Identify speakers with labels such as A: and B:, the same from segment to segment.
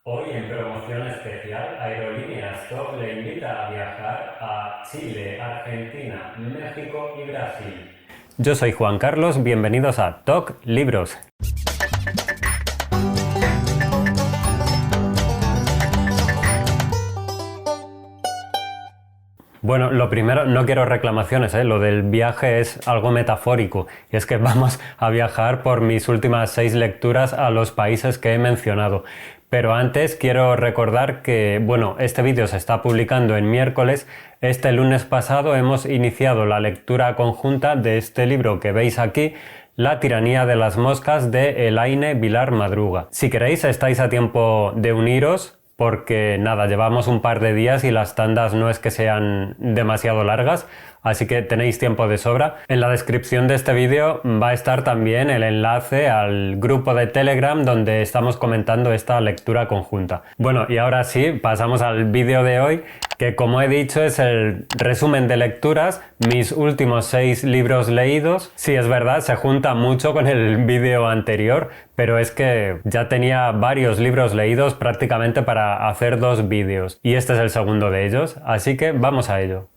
A: Hoy en promoción especial, Aerolíneas TOC le invita a viajar a Chile, Argentina, México y Brasil. Yo soy Juan Carlos, bienvenidos a TOC Libros. Bueno, lo primero, no quiero reclamaciones, lo del viaje es algo metafórico, y es que vamos a viajar por mis últimas 6 lecturas a los países que he mencionado. Pero antes quiero recordar que, este vídeo se está publicando en miércoles. Este lunes pasado hemos iniciado la lectura conjunta de este libro que veis aquí, La tiranía de las moscas, de Elaine Vilar Madruga. Si queréis, estáis a tiempo de uniros, porque nada, llevamos un par de días y las tandas no es que sean demasiado largas, así que tenéis tiempo de sobra. En la descripción de este vídeo va a estar también el enlace al grupo de Telegram donde estamos comentando esta lectura conjunta. Bueno, y ahora sí, pasamos al vídeo de hoy, que como he dicho es el resumen de lecturas, mis últimos 6 libros leídos. Sí, es verdad, se junta mucho con el vídeo anterior, pero es que ya tenía varios libros leídos prácticamente para hacer 2 vídeos, y este es el segundo de ellos, así que vamos a ello.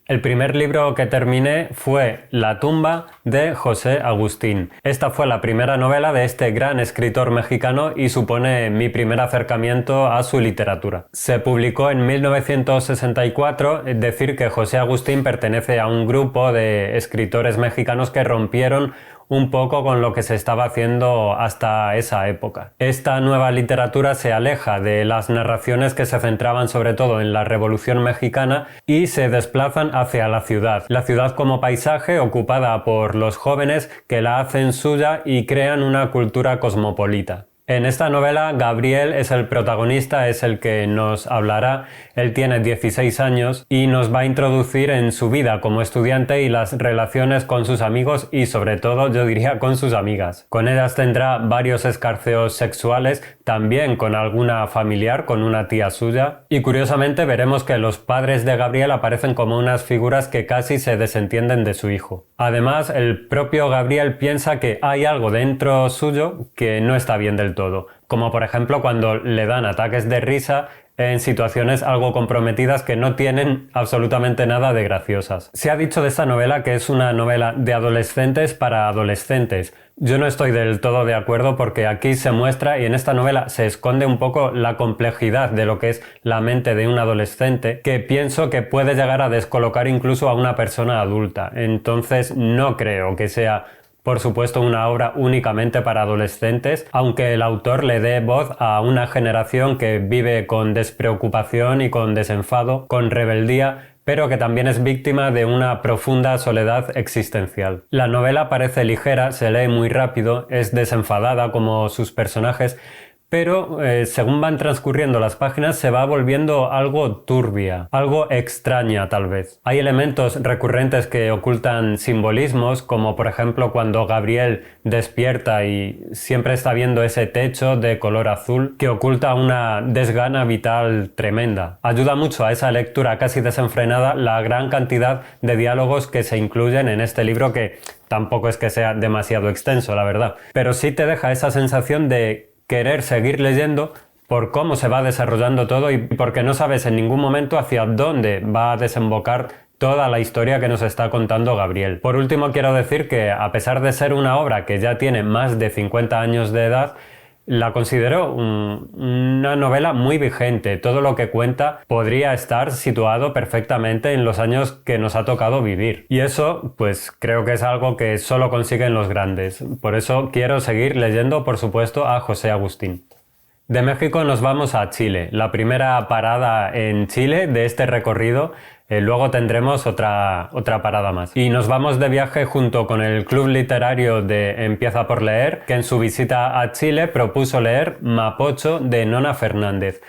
A: El primer libro que terminé fue La tumba, de José Agustín. Esta fue la primera novela de este gran escritor mexicano y supone mi primer acercamiento a su literatura. Se publicó en 1964, es decir que José Agustín pertenece a un grupo de escritores mexicanos que rompieron un poco con lo que se estaba haciendo hasta esa época. Esta nueva literatura se aleja de las narraciones que se centraban sobre todo en la Revolución Mexicana y se desplazan hacia la ciudad como paisaje ocupada por los jóvenes que la hacen suya y crean una cultura cosmopolita. En esta novela, Gabriel es el protagonista, es el que nos hablará. Él tiene 16 años y nos va a introducir en su vida como estudiante y las relaciones con sus amigos y sobre todo, yo diría, con sus amigas. Con ellas tendrá varios escarceos sexuales, también con alguna familiar, con una tía suya. Y curiosamente veremos que los padres de Gabriel aparecen como unas figuras que casi se desentienden de su hijo. Además, el propio Gabriel piensa que hay algo dentro suyo que no está bien del todo, como por ejemplo cuando le dan ataques de risa en situaciones algo comprometidas que no tienen absolutamente nada de graciosas. Se ha dicho de esta novela que es una novela de adolescentes para adolescentes. Yo no estoy del todo de acuerdo porque aquí se muestra y en esta novela se esconde un poco la complejidad de lo que es la mente de un adolescente, que pienso que puede llegar a descolocar incluso a una persona adulta. Entonces no creo que sea, por supuesto, una obra únicamente para adolescentes, aunque el autor le dé voz a una generación que vive con despreocupación y con desenfado, con rebeldía, pero que también es víctima de una profunda soledad existencial. La novela parece ligera, se lee muy rápido, es desenfadada como sus personajes, pero según van transcurriendo las páginas se va volviendo algo turbia, algo extraña tal vez. Hay elementos recurrentes que ocultan simbolismos, como por ejemplo cuando Gabriel despierta y siempre está viendo ese techo de color azul que oculta una desgana vital tremenda. Ayuda mucho a esa lectura casi desenfrenada la gran cantidad de diálogos que se incluyen en este libro, que tampoco es que sea demasiado extenso, la verdad, pero sí te deja esa sensación de querer seguir leyendo por cómo se va desarrollando todo y porque no sabes en ningún momento hacia dónde va a desembocar toda la historia que nos está contando Gabriel. Por último, quiero decir que a pesar de ser una obra que ya tiene más de 50 años de edad, la considero una novela muy vigente. Todo lo que cuenta podría estar situado perfectamente en los años que nos ha tocado vivir. Y eso, pues creo que es algo que solo consiguen los grandes. Por eso quiero seguir leyendo, por supuesto, a José Agustín. De México nos vamos a Chile. La primera parada en Chile de este recorrido. Luego tendremos otra parada más. Y nos vamos de viaje junto con el Club Literario de Empieza por Leer, que en su visita a Chile propuso leer Mapocho, de Nona Fernández.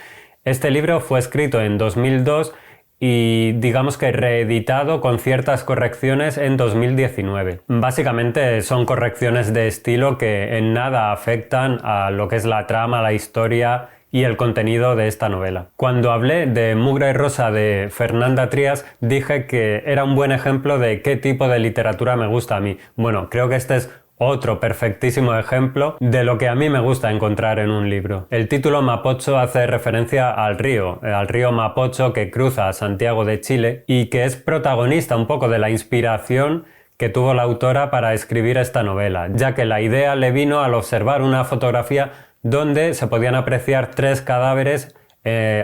A: Este libro fue escrito en 2002 y digamos que reeditado con ciertas correcciones en 2019. Básicamente son correcciones de estilo que en nada afectan a lo que es la trama, la historia y el contenido de esta novela. Cuando hablé de Mugre Rosa de Fernanda Trías, dije que era un buen ejemplo de qué tipo de literatura me gusta a mí. Bueno, creo que este es Otro perfectísimo ejemplo de lo que a mí me gusta encontrar en un libro. El título Mapocho hace referencia al río Mapocho que cruza Santiago de Chile y que es protagonista un poco de la inspiración que tuvo la autora para escribir esta novela, ya que la idea le vino al observar una fotografía donde se podían apreciar 3 cadáveres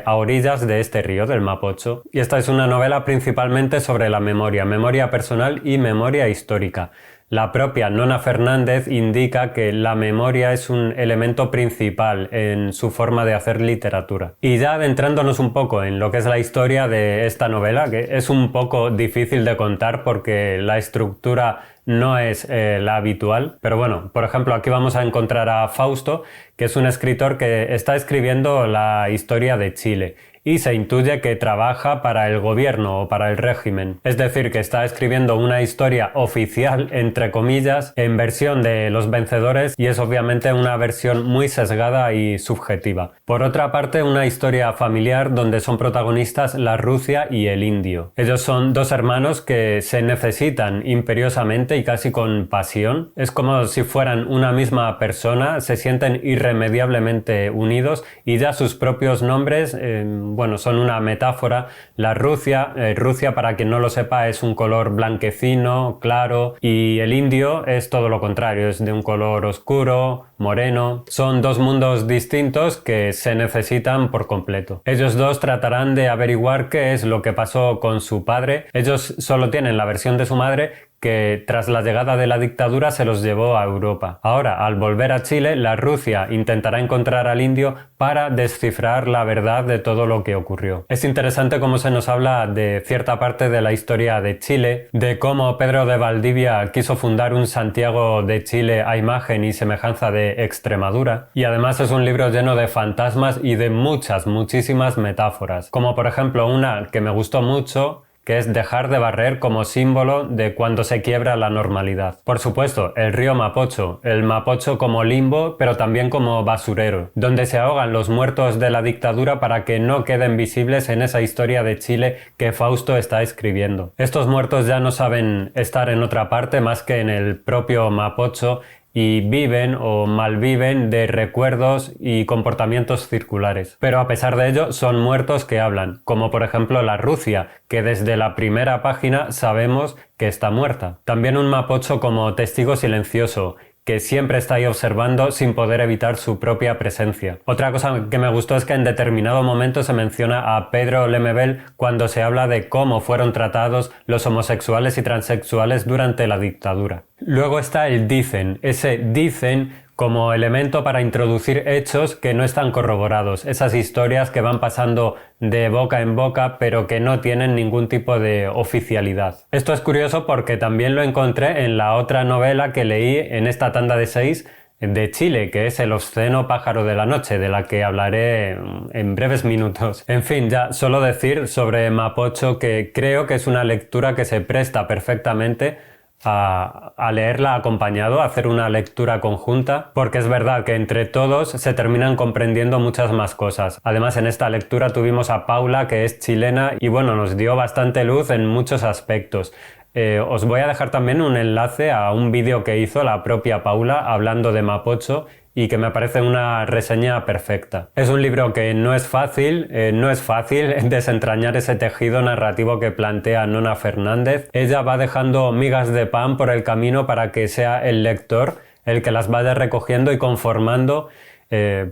A: a orillas de este río, del Mapocho. Y esta es una novela principalmente sobre la memoria personal y memoria histórica. La propia Nona Fernández indica que la memoria es un elemento principal en su forma de hacer literatura. Y ya adentrándonos un poco en lo que es la historia de esta novela, que es un poco difícil de contar porque la estructura no es la habitual, pero bueno, por ejemplo, aquí vamos a encontrar a Fausto, que es un escritor que está escribiendo la historia de Chile y se intuye que trabaja para el gobierno o para el régimen. Es decir, que está escribiendo una historia oficial, entre comillas, en versión de los vencedores y es obviamente una versión muy sesgada y subjetiva. Por otra parte, una historia familiar donde son protagonistas la Rucia y el Indio. Ellos son 2 hermanos que se necesitan imperiosamente y casi con pasión. Es como si fueran una misma persona, se sienten irremediablemente unidos y ya sus propios nombres son una metáfora. La Rucia, para quien no lo sepa, es un color blanquecino, claro, y el Indio es todo lo contrario, es de un color oscuro, moreno. Son 2 mundos distintos que se necesitan por completo. Ellos 2 tratarán de averiguar qué es lo que pasó con su padre. Ellos solo tienen la versión de su madre, que tras la llegada de la dictadura se los llevó a Europa. Ahora, al volver a Chile, la Rucia intentará encontrar al Indio para descifrar la verdad de todo lo que ocurrió. Es interesante cómo se nos habla de cierta parte de la historia de Chile, de cómo Pedro de Valdivia quiso fundar un Santiago de Chile a imagen y semejanza de Extremadura, y además es un libro lleno de fantasmas y de muchísimas metáforas, como por ejemplo una que me gustó mucho, que es dejar de barrer como símbolo de cuando se quiebra la normalidad. Por supuesto, el río Mapocho, el Mapocho como limbo, pero también como basurero, donde se ahogan los muertos de la dictadura para que no queden visibles en esa historia de Chile que Fausto está escribiendo. Estos muertos ya no saben estar en otra parte más que en el propio Mapocho y viven o malviven de recuerdos y comportamientos circulares. Pero a pesar de ello son muertos que hablan, como por ejemplo la Rucia, que desde la primera página sabemos que está muerta. También un Mapocho como testigo silencioso, que siempre está ahí observando sin poder evitar su propia presencia. Otra cosa que me gustó es que en determinado momento se menciona a Pedro Lemebel cuando se habla de cómo fueron tratados los homosexuales y transexuales durante la dictadura. Luego está el dicen, ese dicen como elemento para introducir hechos que no están corroborados, esas historias que van pasando de boca en boca pero que no tienen ningún tipo de oficialidad. Esto es curioso porque también lo encontré en la otra novela que leí en esta tanda de 6 de Chile, que es El obsceno pájaro de la noche, de la que hablaré en breves minutos. En fin, ya solo decir sobre Mapocho que creo que es una lectura que se presta perfectamente a leerla acompañado, a hacer una lectura conjunta, porque es verdad que entre todos se terminan comprendiendo muchas más cosas. Además, en esta lectura tuvimos a Paula, que es chilena, y bueno, nos dio bastante luz en muchos aspectos. Os voy a dejar también un enlace a un vídeo que hizo la propia Paula hablando de Mapocho y que me parece una reseña perfecta. Es un libro que no es fácil desentrañar ese tejido narrativo que plantea Nona Fernández. Ella va dejando migas de pan por el camino para que sea el lector el que las vaya recogiendo y conformando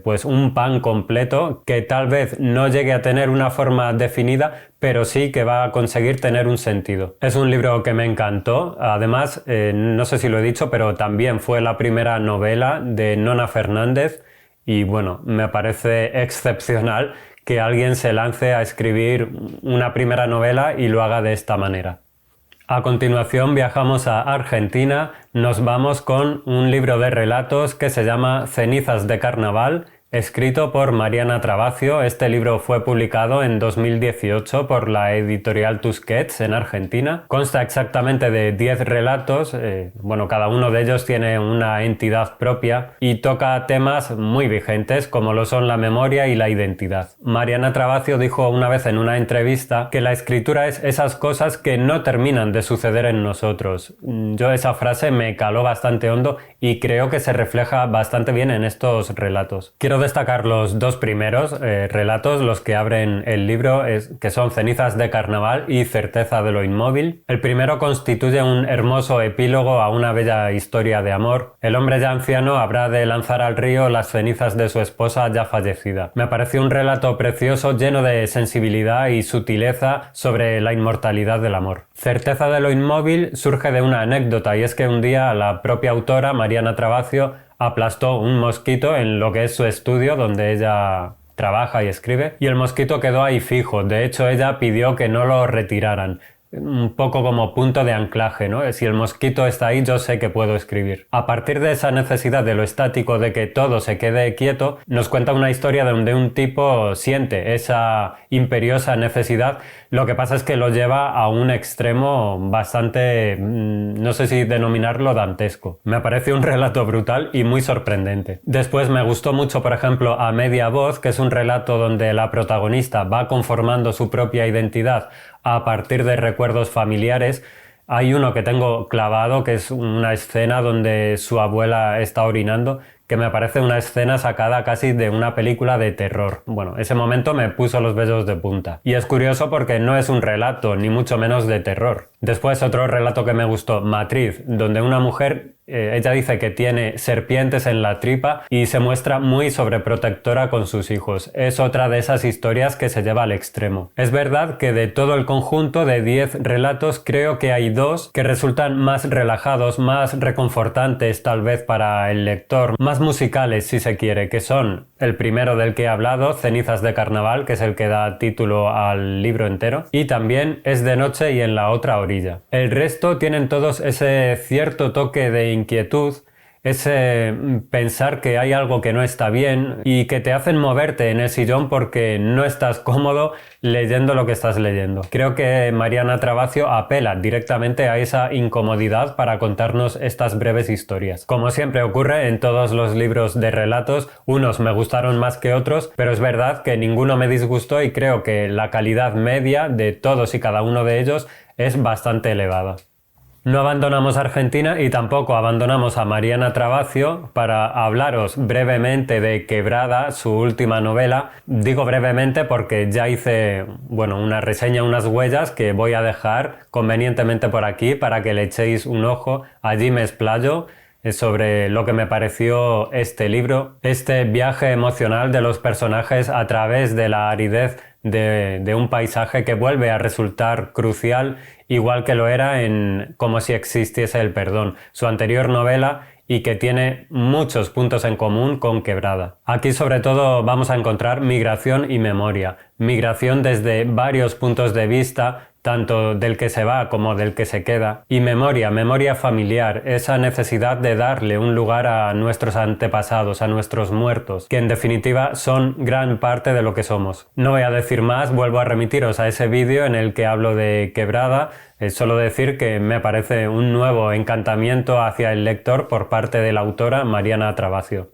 A: pues un pan completo que tal vez no llegue a tener una forma definida, pero sí que va a conseguir tener un sentido. Es un libro que me encantó, además, no sé si lo he dicho, pero también fue la primera novela de Nona Fernández y bueno, me parece excepcional que alguien se lance a escribir una primera novela y lo haga de esta manera. A continuación viajamos a Argentina, nos vamos con un libro de relatos que se llama Cenizas de Carnaval, escrito por Mariana Trabacio. Este libro fue publicado en 2018 por la editorial Tusquets en Argentina. Consta exactamente de 10 relatos, cada uno de ellos tiene una entidad propia y toca temas muy vigentes como lo son la memoria y la identidad. Mariana Trabacio dijo una vez en una entrevista que la escritura es esas cosas que no terminan de suceder en nosotros. Yo esa frase me caló bastante hondo y creo que se refleja bastante bien en estos relatos. Quiero destacar los dos primeros relatos, los que abren el libro, que son Cenizas de Carnaval y Certeza de lo Inmóvil. El primero constituye un hermoso epílogo a una bella historia de amor. El hombre ya anciano habrá de lanzar al río las cenizas de su esposa ya fallecida. Me pareció un relato precioso, lleno de sensibilidad y sutileza sobre la inmortalidad del amor. Certeza de lo Inmóvil surge de una anécdota, y es que un día la propia autora, Mariana Trabacio, aplastó un mosquito en lo que es su estudio donde ella trabaja y escribe, y el mosquito quedó ahí fijo. De hecho, ella pidió que no lo retiraran, un poco como punto de anclaje, ¿no? Si el mosquito está ahí, yo sé que puedo escribir. A partir de esa necesidad de lo estático, de que todo se quede quieto, nos cuenta una historia donde un tipo siente esa imperiosa necesidad. Lo que pasa es que lo lleva a un extremo bastante, no sé si denominarlo dantesco. Me parece un relato brutal y muy sorprendente. Después me gustó mucho, por ejemplo, A Media Voz, que es un relato donde la protagonista va conformando su propia identidad a partir de recuerdos familiares. Hay uno que tengo clavado, que es una escena donde su abuela está orinando, que me parece una escena sacada casi de una película de terror. Bueno, ese momento me puso los vellos de punta. Y es curioso porque no es un relato, ni mucho menos de terror. Después otro relato que me gustó, Matriz, donde una mujer, ella dice que tiene serpientes en la tripa y se muestra muy sobreprotectora con sus hijos. Es otra de esas historias que se lleva al extremo. Es verdad que de todo el conjunto de 10 relatos creo que hay 2 que resultan más relajados, más reconfortantes tal vez para el lector, más musicales si se quiere, que son el primero del que he hablado, Cenizas de Carnaval, que es el que da título al libro entero, y también Es de noche y en la otra orilla. El resto tienen todos ese cierto toque de inquietud, ese pensar que hay algo que no está bien y que te hacen moverte en el sillón porque no estás cómodo leyendo lo que estás leyendo. Creo que Mariana Trabacio apela directamente a esa incomodidad para contarnos estas breves historias. Como siempre ocurre en todos los libros de relatos, unos me gustaron más que otros, pero es verdad que ninguno me disgustó y creo que la calidad media de todos y cada uno de ellos es bastante elevada. No abandonamos Argentina y tampoco abandonamos a Mariana Trabacio para hablaros brevemente de Quebrada, su última novela. Digo brevemente porque ya hice, una reseña, unas huellas que voy a dejar convenientemente por aquí para que le echéis un ojo. Allí me explayo sobre lo que me pareció este libro, este viaje emocional de los personajes a través de la aridez de un paisaje que vuelve a resultar crucial, igual que lo era en Como si existiese el perdón, su anterior novela, y que tiene muchos puntos en común con Quebrada. Aquí sobre todo vamos a encontrar migración y memoria. Migración desde varios puntos de vista, tanto del que se va como del que se queda, y memoria familiar, esa necesidad de darle un lugar a nuestros antepasados, a nuestros muertos, que en definitiva son gran parte de lo que somos. No voy a decir más, vuelvo a remitiros a ese vídeo en el que hablo de Quebrada. Solo decir que me parece un nuevo encantamiento hacia el lector por parte de la autora Mariana Trabacio.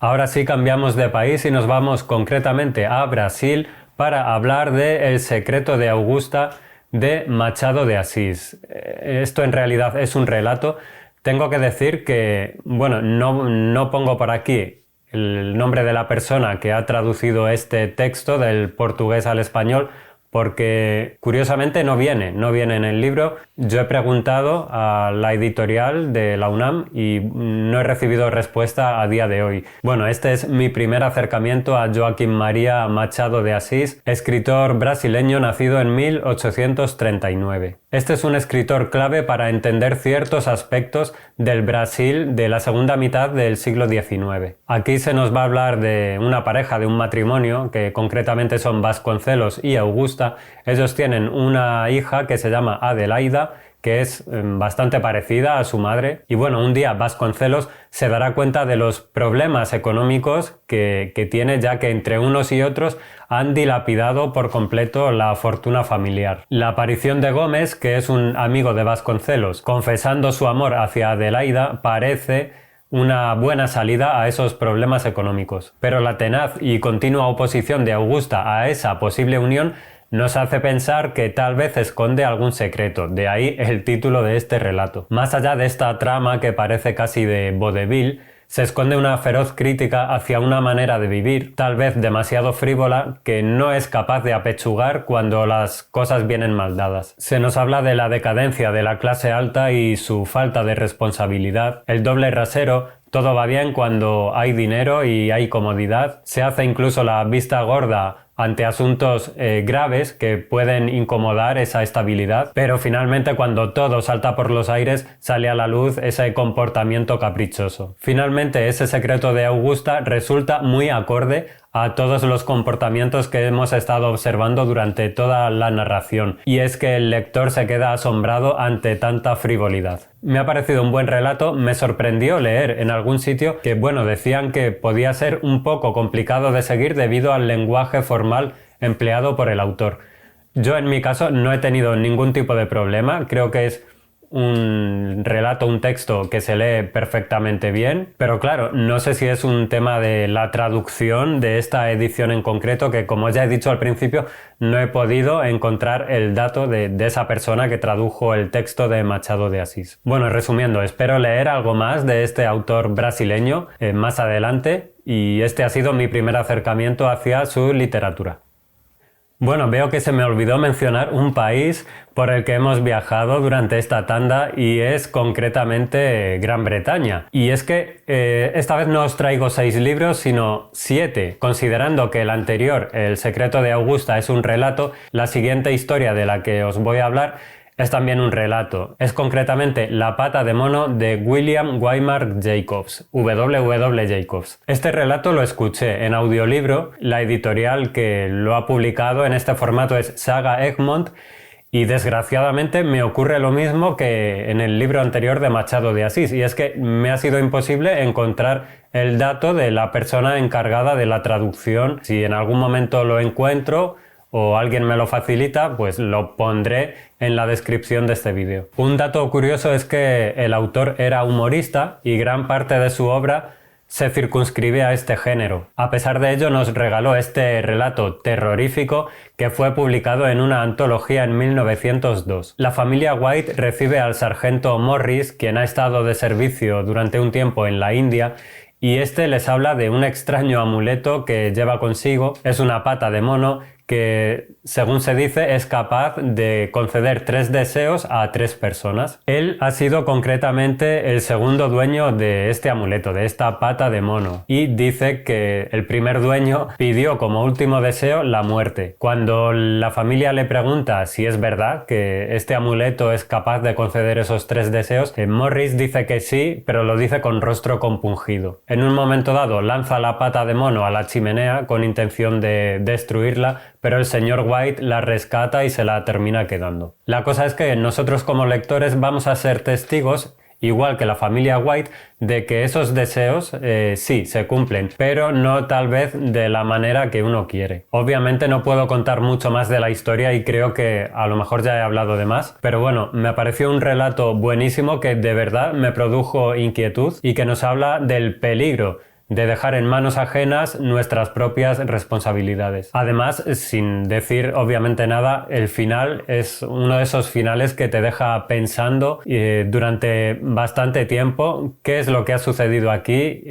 A: Ahora sí cambiamos de país y nos vamos concretamente a Brasil para hablar de El secreto de Augusta de Machado de Asís. Esto en realidad es un relato. Tengo que decir que, no pongo por aquí el nombre de la persona que ha traducido este texto del portugués al español, porque curiosamente no viene en el libro. Yo he preguntado a la editorial de la UNAM y no he recibido respuesta a día de hoy. Este es mi primer acercamiento a Joaquim Maria Machado de Asís, escritor brasileño nacido en 1839. Este es un escritor clave para entender ciertos aspectos del Brasil de la segunda mitad del siglo XIX. Aquí se nos va a hablar de una pareja, de un matrimonio, que concretamente son Vasconcelos y Augusta. Ellos tienen una hija que se llama Adelaida, que es bastante parecida a su madre. Y bueno, un día Vasconcelos se dará cuenta de los problemas económicos que tiene, ya que entre unos y otros han dilapidado por completo la fortuna familiar. La aparición de Gómez, que es un amigo de Vasconcelos, confesando su amor hacia Adelaida, parece una buena salida a esos problemas económicos. Pero la tenaz y continua oposición de Augusta a esa posible unión nos hace pensar que tal vez esconde algún secreto, de ahí el título de este relato. Más allá de esta trama que parece casi de vodevil, se esconde una feroz crítica hacia una manera de vivir, tal vez demasiado frívola, que no es capaz de apechugar cuando las cosas vienen mal dadas. Se nos habla de la decadencia de la clase alta y su falta de responsabilidad, el doble rasero. Todo va bien cuando hay dinero y hay comodidad. Se hace incluso la vista gorda ante asuntos graves que pueden incomodar esa estabilidad, pero finalmente cuando todo salta por los aires sale a la luz ese comportamiento caprichoso. Finalmente ese secreto de Augusta resulta muy acorde a todos los comportamientos que hemos estado observando durante toda la narración, y es que el lector se queda asombrado ante tanta frivolidad. Me ha parecido un buen relato, me sorprendió leer en algún sitio que, bueno, decían que podía ser un poco complicado de seguir debido al lenguaje formal empleado por el autor. Yo en mi caso no he tenido ningún tipo de problema, creo que es un relato, un texto que se lee perfectamente bien, pero claro, no sé si es un tema de la traducción de esta edición en concreto, que como ya he dicho al principio, no he podido encontrar el dato de esa persona que tradujo el texto de Machado de Asís. Bueno, resumiendo, espero leer algo más de este autor brasileño más adelante, y este ha sido mi primer acercamiento hacia su literatura. Bueno, veo que se me olvidó mencionar un país por el que hemos viajado durante esta tanda, y es concretamente Gran Bretaña. Y es que esta vez no os traigo 6 libros, sino 7. Considerando que el anterior, El secreto de Augusta, es un relato, la siguiente historia de la que os voy a hablar es también un relato. Es concretamente La pata de mono de William Waymark Jacobs, W.W. Jacobs. Este relato lo escuché en audiolibro. La editorial que lo ha publicado en este formato es Saga Egmont, y desgraciadamente me ocurre lo mismo que en el libro anterior de Machado de Asís, y es que me ha sido imposible encontrar el dato de la persona encargada de la traducción. Si en algún momento lo encuentro o alguien me lo facilita, pues lo pondré en la descripción de este vídeo. Un dato curioso es que el autor era humorista y gran parte de su obra se circunscribe a este género. A pesar de ello, nos regaló este relato terrorífico que fue publicado en una antología en 1902. La familia White recibe al sargento Morris, quien ha estado de servicio durante un tiempo en la India, y este les habla de un extraño amuleto que lleva consigo. Es una pata de mono que, según se dice, es capaz de conceder 3 deseos a 3 personas. Él ha sido concretamente el segundo dueño de este amuleto, de esta pata de mono, y dice que el primer dueño pidió como último deseo la muerte. Cuando la familia le pregunta si es verdad que este amuleto es capaz de conceder esos 3 deseos, Morris dice que sí, pero lo dice con rostro compungido. En un momento dado lanza la pata de mono a la chimenea con intención de destruirla, pero el señor White la rescata y se la termina quedando. La cosa es que nosotros como lectores vamos a ser testigos, igual que la familia White, de que esos deseos sí se cumplen, pero no tal vez de la manera que uno quiere. Obviamente no puedo contar mucho más de la historia y creo que a lo mejor ya he hablado de más, pero bueno, me pareció un relato buenísimo que de verdad me produjo inquietud y que nos habla del peligro de dejar en manos ajenas nuestras propias responsabilidades. Además, sin decir obviamente nada, el final es uno de esos finales que te deja pensando durante bastante tiempo qué es lo que ha sucedido aquí.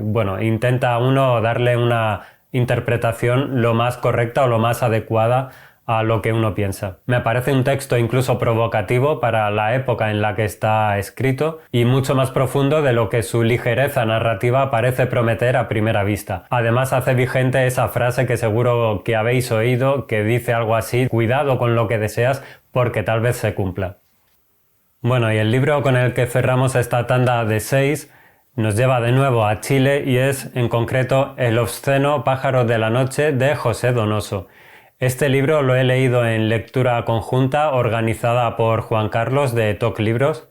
A: Bueno, intenta uno darle una interpretación lo más correcta o lo más adecuada a lo que uno piensa. Me parece un texto incluso provocativo para la época en la que está escrito y mucho más profundo de lo que su ligereza narrativa parece prometer a primera vista. Además, hace vigente esa frase que seguro que habéis oído, que dice algo así: cuidado con lo que deseas porque tal vez se cumpla. Bueno, y el libro con el que cerramos esta tanda de 6 nos lleva de nuevo a Chile, y es en concreto El obsceno pájaro de la noche de José Donoso. Este libro lo he leído en lectura conjunta organizada por Juan Carlos de TOC Libros.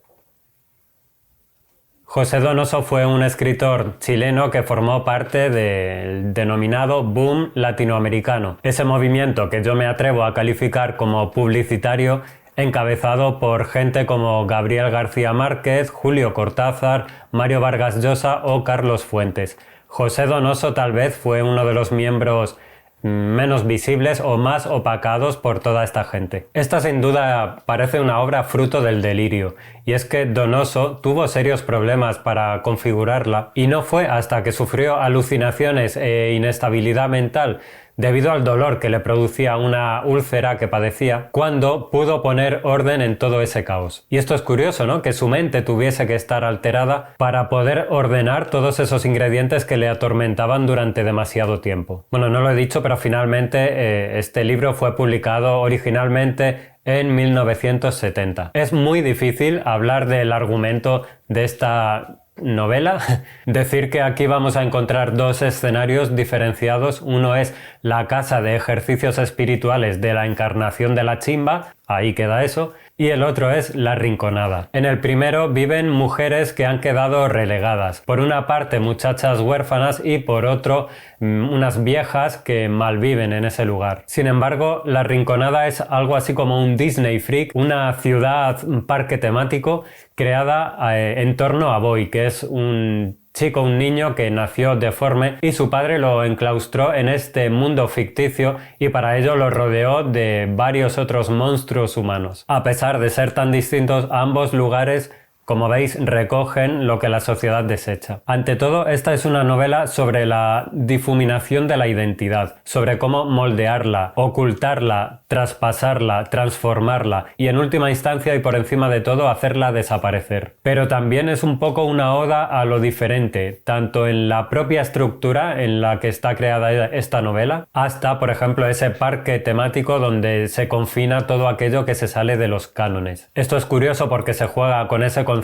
A: José Donoso fue un escritor chileno que formó parte del denominado boom latinoamericano, ese movimiento que yo me atrevo a calificar como publicitario, encabezado por gente como Gabriel García Márquez, Julio Cortázar, Mario Vargas Llosa o Carlos Fuentes. José Donoso tal vez fue uno de los miembros menos visibles o más opacados por toda esta gente. Esta sin duda parece una obra fruto del delirio, y es que Donoso tuvo serios problemas para configurarla y no fue hasta que sufrió alucinaciones e inestabilidad mental debido al dolor que le producía una úlcera que padecía, cuando pudo poner orden en todo ese caos. Y esto es curioso, ¿no? Que su mente tuviese que estar alterada para poder ordenar todos esos ingredientes que le atormentaban durante demasiado tiempo. Bueno, no lo he dicho, pero finalmente este libro fue publicado originalmente en 1970. Es muy difícil hablar del argumento de esta novela, decir que aquí vamos a encontrar dos escenarios diferenciados. Uno es la casa de ejercicios espirituales de la encarnación de la chimba, ahí queda eso, y el otro es La Rinconada. En el primero viven mujeres que han quedado relegadas. Por una parte muchachas huérfanas y por otro unas viejas que malviven en ese lugar. Sin embargo, La Rinconada es algo así como un Disney Freak, una ciudad, un parque temático creada en torno a Boy, que es un chico, un niño que nació deforme y su padre lo enclaustró en este mundo ficticio y para ello lo rodeó de varios otros monstruos humanos. A pesar de ser tan distintos, ambos lugares, como veis, recogen lo que la sociedad desecha. Ante todo, esta es una novela sobre la difuminación de la identidad, sobre cómo moldearla, ocultarla, traspasarla, transformarla y en última instancia y por encima de todo hacerla desaparecer. Pero también es un poco una oda a lo diferente, tanto en la propia estructura en la que está creada esta novela, hasta, por ejemplo, ese parque temático donde se confina todo aquello que se sale de los cánones. Esto es curioso porque se juega con ese concepto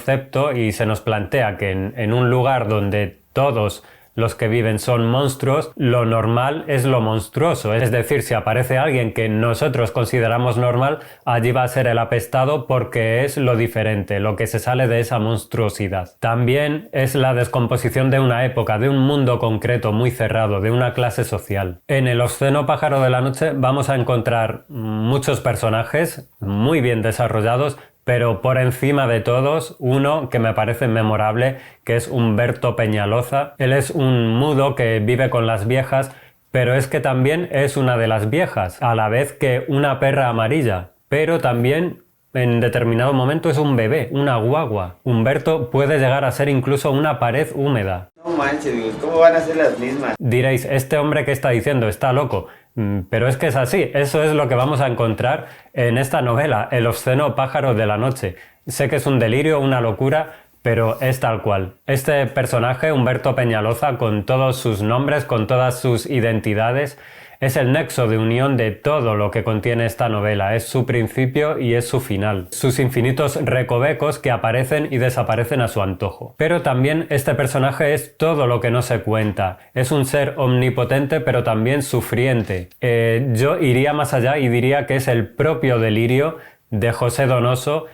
A: y se nos plantea que en un lugar donde todos los que viven son monstruos, lo normal es lo monstruoso. Es decir, si aparece alguien que nosotros consideramos normal, allí va a ser el apestado porque es lo diferente, lo que se sale de esa monstruosidad. También es la descomposición de una época, de un mundo concreto muy cerrado, de una clase social. En El obsceno pájaro de la noche vamos a encontrar muchos personajes muy bien desarrollados, pero por encima de todos, uno que me parece memorable, que es Humberto Peñaloza. Él es un mudo que vive con las viejas, pero es que también es una de las viejas, a la vez que una perra amarilla, pero también en determinado momento es un bebé, una guagua. Humberto puede llegar a ser incluso una pared húmeda.
B: No manches, ¿cómo van a ser las mismas?
A: Diréis, este hombre que está diciendo está loco. Pero es que es así, eso es lo que vamos a encontrar en esta novela, El obsceno pájaro de la noche. Sé que es un delirio, una locura, pero es tal cual. Este personaje, Humberto Peñaloza, con todos sus nombres, con todas sus identidades, es el nexo de unión de todo lo que contiene esta novela, es su principio y es su final, sus infinitos recovecos que aparecen y desaparecen a su antojo. Pero también este personaje es todo lo que no se cuenta, es un ser omnipotente pero también sufriente. Yo iría más allá y diría que es el propio delirio de José Donoso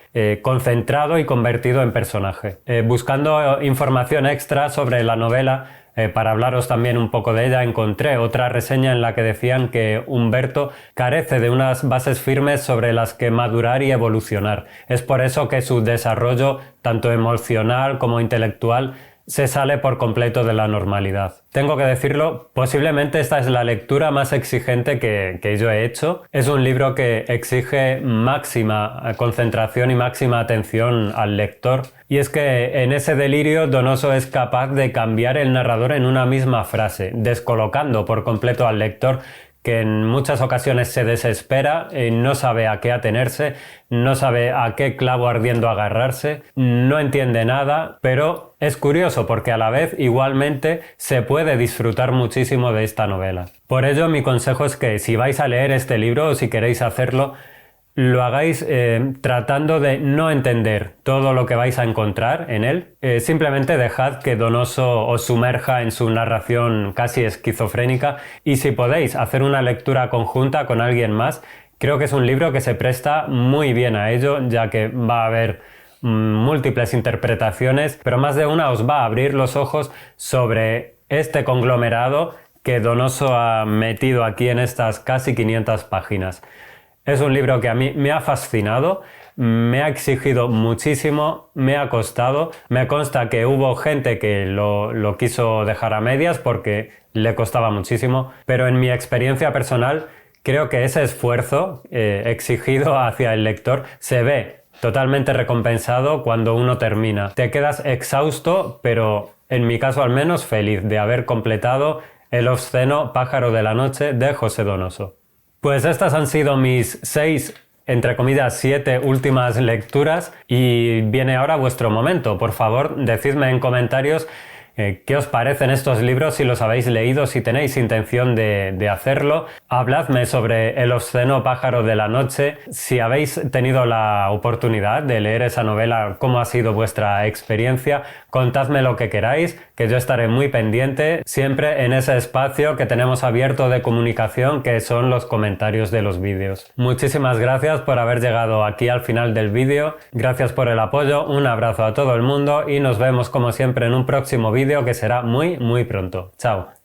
A: concentrado y convertido en personaje. Buscando información extra sobre la novela, para hablaros también un poco de ella, encontré otra reseña en la que decían que Humberto carece de unas bases firmes sobre las que madurar y evolucionar. Es por eso que su desarrollo, tanto emocional como intelectual, se sale por completo de la normalidad. Tengo que decirlo, posiblemente esta es la lectura más exigente que yo he hecho. Es un libro que exige máxima concentración y máxima atención al lector. Y es que en ese delirio Donoso es capaz de cambiar el narrador en una misma frase, descolocando por completo al lector, que en muchas ocasiones se desespera, no sabe a qué atenerse, no sabe a qué clavo ardiendo agarrarse, no entiende nada, pero es curioso porque a la vez igualmente se puede disfrutar muchísimo de esta novela. Por ello mi consejo es que si vais a leer este libro o si queréis hacerlo, lo hagáis tratando de no entender todo lo que vais a encontrar en él. Simplemente dejad que Donoso os sumerja en su narración casi esquizofrénica, y si podéis hacer una lectura conjunta con alguien más, creo que es un libro que se presta muy bien a ello, ya que va a haber múltiples interpretaciones, pero más de una os va a abrir los ojos sobre este conglomerado que Donoso ha metido aquí en estas casi 500 páginas. Es un libro que a mí me ha fascinado, me ha exigido muchísimo, me ha costado. Me consta que hubo gente que lo quiso dejar a medias porque le costaba muchísimo, pero en mi experiencia personal creo que ese esfuerzo exigido hacia el lector se ve totalmente recompensado cuando uno termina. Te quedas exhausto, pero en mi caso al menos feliz de haber completado El obsceno pájaro de la noche de José Donoso. Pues estas han sido mis 6, entre comillas 7 últimas lecturas, y viene ahora vuestro momento. Por favor, decidme en comentarios qué os parecen estos libros, si los habéis leído, si tenéis intención de hacerlo. Habladme sobre El obsceno pájaro de la noche, si habéis tenido la oportunidad de leer esa novela, cómo ha sido vuestra experiencia. Contadme lo que queráis, que yo estaré muy pendiente, siempre en ese espacio que tenemos abierto de comunicación, que son los comentarios de los vídeos. Muchísimas gracias por haber llegado aquí al final del vídeo, gracias por el apoyo, un abrazo a todo el mundo y nos vemos como siempre en un próximo vídeo que será muy pronto. Chao.